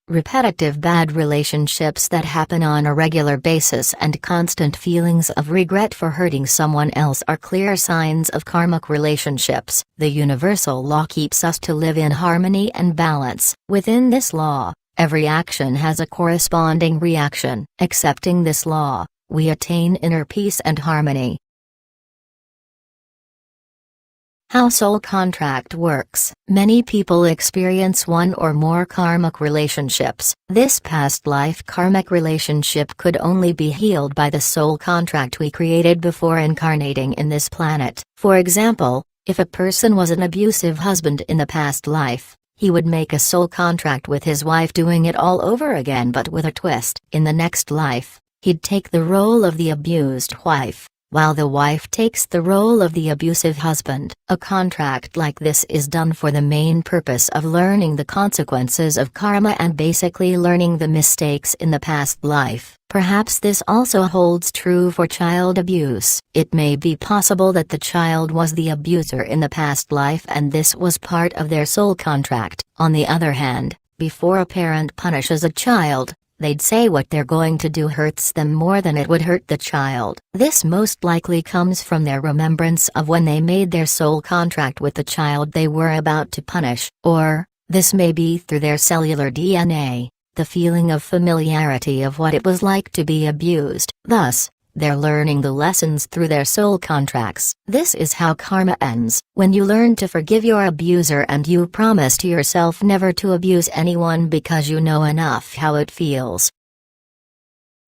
Repetitive bad relationships that happen on a regular basis and constant feelings of regret for hurting someone else are clear signs of karmic relationships. The universal law keeps us to live in harmony and balance. Within this law, every action has a corresponding reaction. Accepting this law, we attain inner peace and harmony. How soul contract works. Many people experience one or more karmic relationships. This past life karmic relationship could only be healed by the soul contract we created before incarnating in this planet. For example, if a person was an abusive husband in the past life, he would make a soul contract with his wife doing it all over again but with a twist. In the next life, he'd take the role of the abused wife, while the wife takes the role of the abusive husband. A contract like this is done for the main purpose of learning the consequences of karma and basically learning the mistakes in the past life. Perhaps this also holds true for child abuse. It may be possible that the child was the abuser in the past life and this was part of their soul contract. On the other hand, before a parent punishes a child, they'd say what they're going to do hurts them more than it would hurt the child. This most likely comes from their remembrance of when they made their soul contract with the child they were about to punish, or, this may be through their cellular DNA, the feeling of familiarity of what it was like to be abused. Thus, they're learning the lessons through their soul contracts. This is how karma ends. When you learn to forgive your abuser and you promise to yourself never to abuse anyone because you know enough how it feels.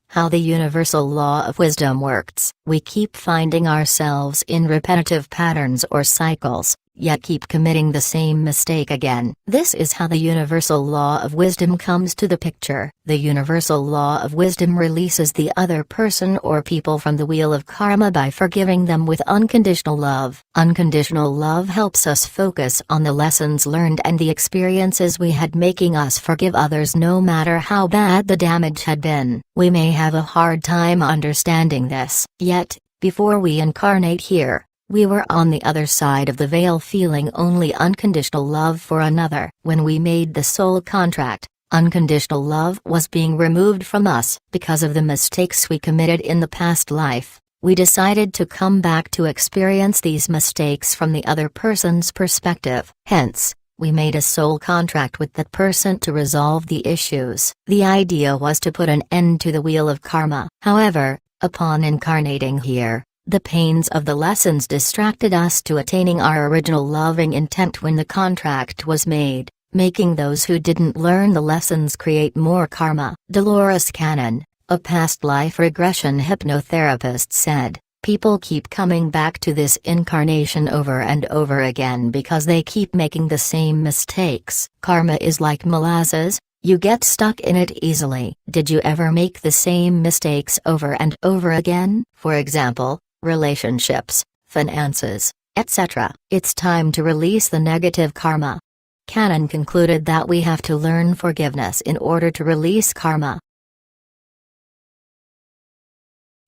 How the universal law of wisdom works. We keep finding ourselves in repetitive patterns or cycles, yet keep committing the same mistake again. This is how the universal law of wisdom comes to the picture. The universal law of wisdom releases the other person or people from the wheel of karma by forgiving them with unconditional love. Unconditional love helps us focus on the lessons learned and the experiences we had, making us forgive others no matter how bad the damage had been. We may have a hard time understanding this, yet, before we incarnate here, we were on the other side of the veil feeling only unconditional love for another. When we made the soul contract, unconditional love was being removed from us. Because of the mistakes we committed in the past life, we decided to come back to experience these mistakes from the other person's perspective. Hence, we made a soul contract with that person to resolve the issues. The idea was to put an end to the wheel of karma. However, upon incarnating here, the pains of the lessons distracted us to attaining our original loving intent when the contract was made, making those who didn't learn the lessons create more karma. Dolores Cannon, a past life regression hypnotherapist, said, "People keep coming back to this incarnation over and over again because they keep making the same mistakes. Karma is like molasses, you get stuck in it easily." Did you ever make the same mistakes over and over again? For example, relationships, finances, etc. It's time to release the negative karma. Cannon concluded that we have to learn forgiveness in order to release karma.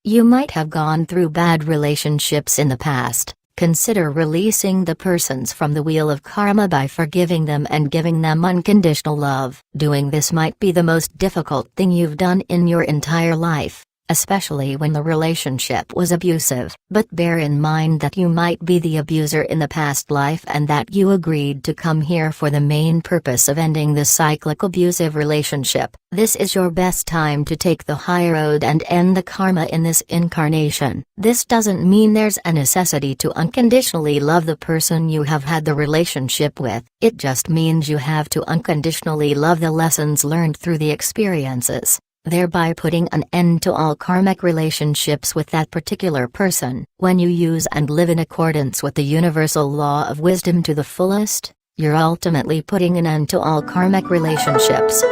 You might have gone through bad relationships in the past. Consider releasing the persons from the wheel of karma by forgiving them and giving them unconditional love. Doing this might be the most difficult thing you've done in your entire life, especially when the relationship was abusive. But bear in mind that you might be the abuser in the past life and that you agreed to come here for the main purpose of ending the cyclic abusive relationship. This is your best time to take the high road and end the karma in this incarnation. This doesn't mean there's a necessity to unconditionally love the person you have had the relationship with. It just means you have to unconditionally love the lessons learned through the experiences, thereby putting an end to all karmic relationships with that particular person. When you use and live in accordance with the universal law of wisdom to the fullest, you're ultimately putting an end to all karmic relationships.